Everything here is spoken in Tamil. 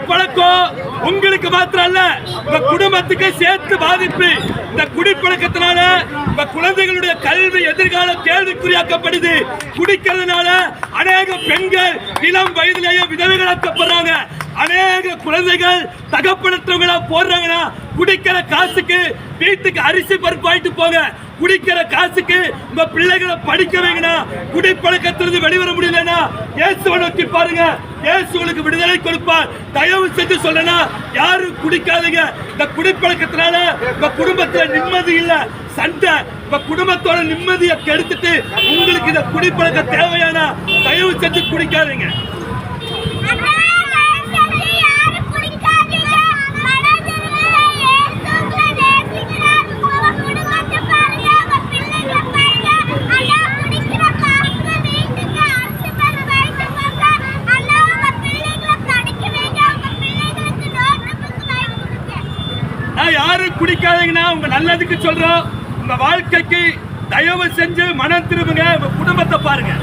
குடிப்பழக்கம் உங்களுக்கு மாத்திரம் அல்ல, உங்க குடும்பத்துக்கு சேர்த்து பாதிப்பு. இந்த குடிப்பழக்கத்தினால உங்க குழந்தைகளுடைய கல்வி எதிர்காலம் கேள்விக்குறியாக்கப்படுது. குடிக்கிறதுனால அநேக பெண்கள் இளம் வயதிலேயே விதவைகளாக்கப்படுறாங்க. அநேக குழந்தைகள் தகப்பனற்றவங்களா போடுறாங்கன்னா குடிக்கிற காசுக்கு வீட்டுக்கு அரிசி பருப்பு வாங்கிட்டு போங்க. குடிக்கிற காசுக்கு உங்க பிள்ளைகளை படிக்க வைக்கணும். குடிப்பழக்கத்திலிருந்து வெளிவர முடியலன்னா இயேசுவை நோக்கி பாருங்க, இயேசு உங்களுக்கு விடுதலை கொடுப்பார். தயவு செஞ்சு சொல்லனா யாரும் குடிக்காதீங்க. இந்த குடிப்பழக்கத்தினால உங்க குடும்பத்துல நிம்மதி இல்ல, சண்டை. உங்க குடும்பத்தோட நிம்மதியை கெடுத்துட்டு உங்களுக்கு இந்த குடிப்பழக்கம் தேவையானா தயவு செஞ்சு குடிக்காதீங்க. யாரும் குடிக்காதீங்கன்னா உங்க நல்லதுக்கு சொல்றோம். உங்க வாழ்க்கைக்கு தயவு செஞ்சு மனம் திரும்புங்க. உங்க குடும்பத்தை பாருங்க.